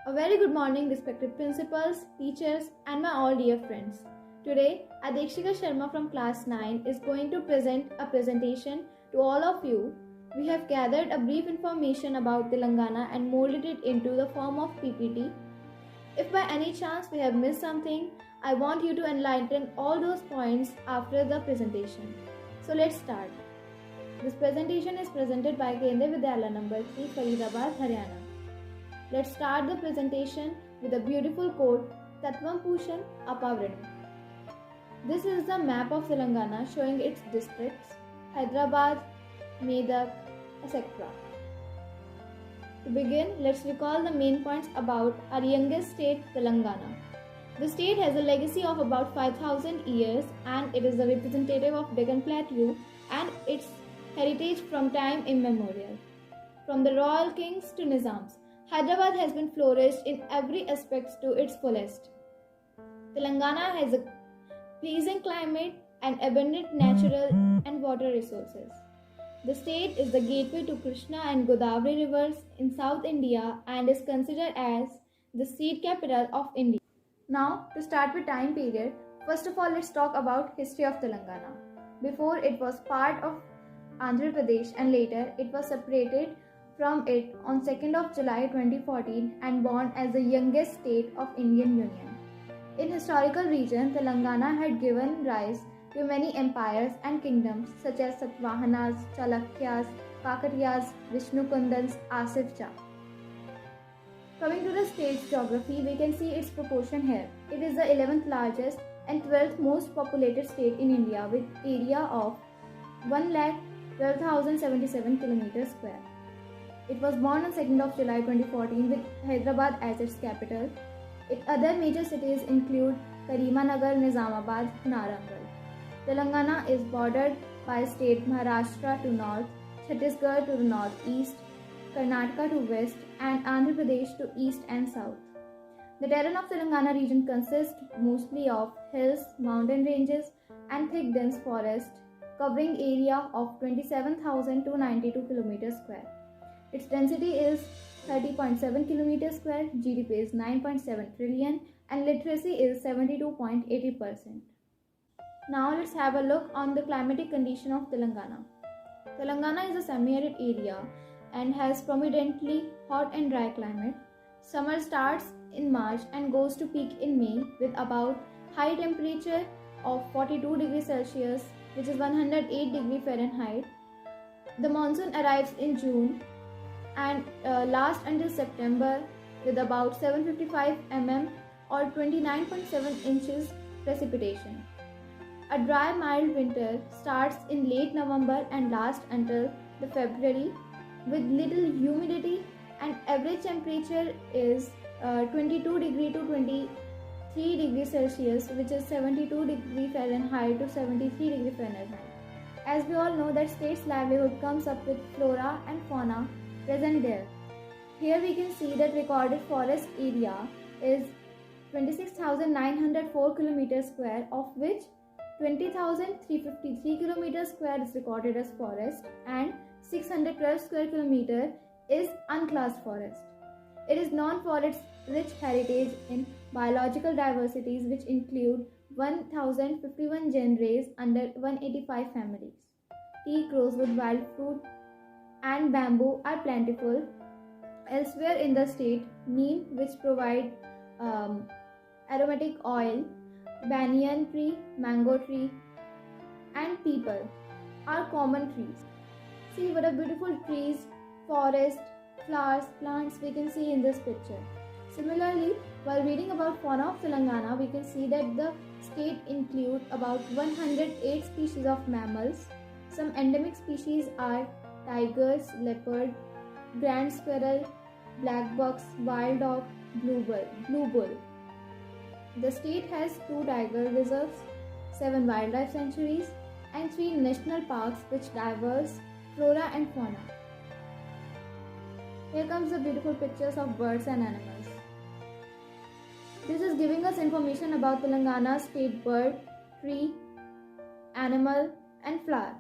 A very good morning, respected principals, teachers, and my all dear friends. Today, Adekshika Sharma from class 9 is going to present a presentation to all of you. We have gathered a brief information about Telangana and molded it into the form of PPT. If by any chance we have missed something, I want you to enlighten all those points after the presentation. So let's start. This presentation is presented by Kendriya Vidyalaya number 3, Faridabad, Haryana. Let's start the presentation with a beautiful quote, Tatvam Pushan Apavranu. This is the map of Telangana showing its districts, Hyderabad, Medak, etc. To begin, let's recall the main points about our youngest state, Telangana. The state has a legacy of about 5,000 years and it is the representative of Deccan Plateau and its heritage from time immemorial. From the royal kings to Nizams, Hyderabad has been flourished in every aspect to its fullest. Telangana has a pleasing climate and abundant natural and water resources. The state is the gateway to Krishna and Godavari rivers in South India and is considered as the seed capital of India. Now, to start with time period, first of all let's talk about history of Telangana. Before it was part of Andhra Pradesh and later it was separated from it on 2nd of July 2014 and born as the youngest state of Indian Union. In historical region, Telangana had given rise to many empires and kingdoms such as Satavahanas, Chalukyas, Kakatiyas, Vishnukundans, Asif Jah. Coming to the state's geography, we can see its proportion here. It is the 11th largest and 12th most populated state in India with area of 1,12,077 km square. It was born on 2nd of July 2014 with Hyderabad as its capital. Its other major cities include Karimanagar, Nizamabad, Narangal. Telangana is bordered by state Maharashtra to north, Chhattisgarh to the northeast, Karnataka to west, and Andhra Pradesh to east and south. The terrain of Telangana region consists mostly of hills, mountain ranges, and thick dense forest, covering area of 27,292 km square. Its density is 30.7 km square, GDP is 9.7 trillion, and literacy is 72.80%. Now let's have a look on the climatic condition of Telangana. Telangana is a semi-arid area and has predominantly hot and dry climate. Summer starts in March and goes to peak in May with about high temperature of 42 degrees Celsius, which is 108 degrees Fahrenheit. The monsoon arrives in June and lasts until September with about 755 mm or 29.7 inches precipitation. A dry mild winter starts in late November and lasts until the February with little humidity, and average temperature is 22 degree to 23 degrees Celsius, which is 72 degree Fahrenheit to 73 degree Fahrenheit. As we all know that state's livelihood comes up with flora and fauna present there. Here we can see that recorded forest area is 26,904 km square, of which 20,353 km square is recorded as forest and 612 square kilometer is unclassed forest. It is known for its rich heritage in biological diversities, which include 1,051 genres under 185 families. Tea, rosewood, wild fruit, and bamboo are plentiful. Elsewhere in the state, neem, which provide aromatic oil, banyan tree, mango tree, and peepal are common trees. See what a beautiful trees, forest, flowers, plants we can see in this picture. Similarly, while reading about fauna of Telangana, we can see that the state includes about 108 species of mammals. Some endemic species are tigers, leopard, grand squirrel, black bucks, wild dog, blue bull. The state has 2 tiger reserves, 7 wildlife sanctuaries, and 3 national parks which diverse flora and fauna. Here comes the beautiful pictures of birds and animals. This is giving us information about Telangana's state bird, tree, animal, and flower.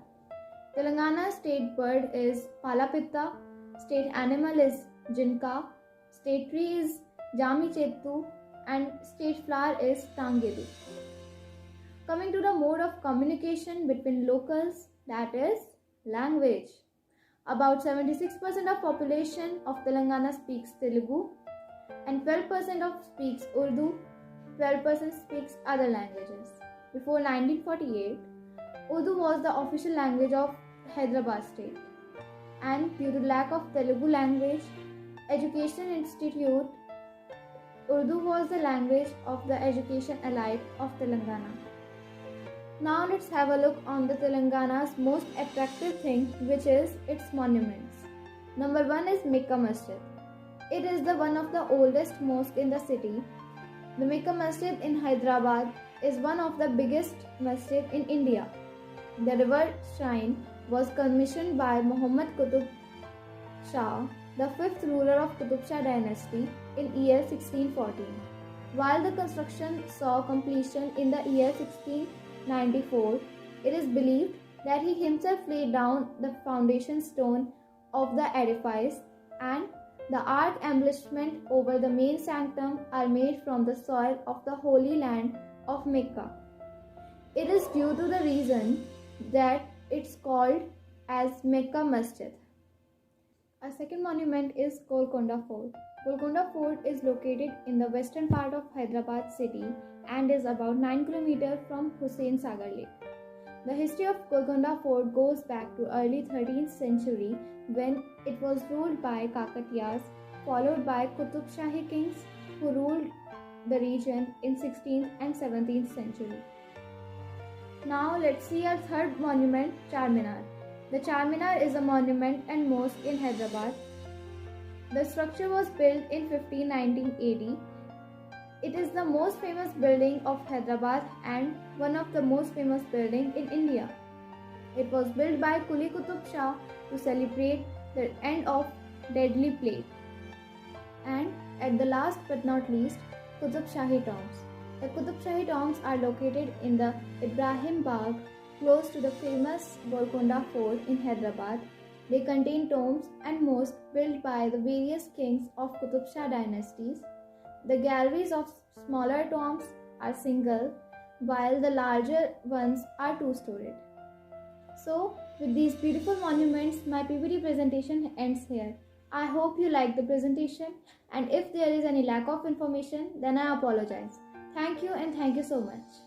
Telangana's state bird is Palapitta, state animal is Jinka, state tree is Jami Chetu, and state flower is Tangedu. Coming to the mode of communication between locals, that is language. About 76% of population of Telangana speaks Telugu and 12% of speaks Urdu, 12% speaks other languages. Before 1948, Urdu was the official language of Hyderabad state, and due to lack of Telugu language education institute, Urdu was the language of the education elite of Telangana. Now let's have a look on the Telangana's most attractive thing, which is its monuments. Number 1 is Mecca Masjid. It is the one of the oldest mosque in the city. The Mecca Masjid in Hyderabad is one of the biggest masjid in India. The revered shrine was commissioned by Muhammad Qutub Shah, the 5th ruler of Qutub Shah dynasty, in year 1614. While the construction saw completion in the year 1694, it is believed that he himself laid down the foundation stone of the edifice, and the art embellishment over the main sanctum are made from the soil of the Holy Land of Mecca. It is due to the reason that it's called as Mecca Masjid. A second monument is Golconda Fort. Golconda Fort is located in the western part of Hyderabad city and is about 9 km from Hussain Sagar Lake. The history of Golconda Fort goes back to early 13th century when it was ruled by Kakatiyas, followed by Qutub Shahi kings who ruled the region in 16th and 17th century. Now let's see our third monument, Charminar. The Charminar is a monument and mosque in Hyderabad. The structure was built in 1519 AD. It is the most famous building of Hyderabad and one of the most famous buildings in India. It was built by Quli Qutub Shah to celebrate the end of Deadly Plague. And at the last but not least, Qutub Shahi tombs. The Qutub Shahi tombs are located in the Ibrahim Bagh, close to the famous Golconda Fort in Hyderabad. They contain tombs and mosques built by the various kings of Qutub Shah dynasties. The galleries of smaller tombs are single, while the larger ones are two-storied. So, with these beautiful monuments, my PPT presentation ends here. I hope you liked the presentation, and if there is any lack of information, then I apologize. Thank you and thank you so much.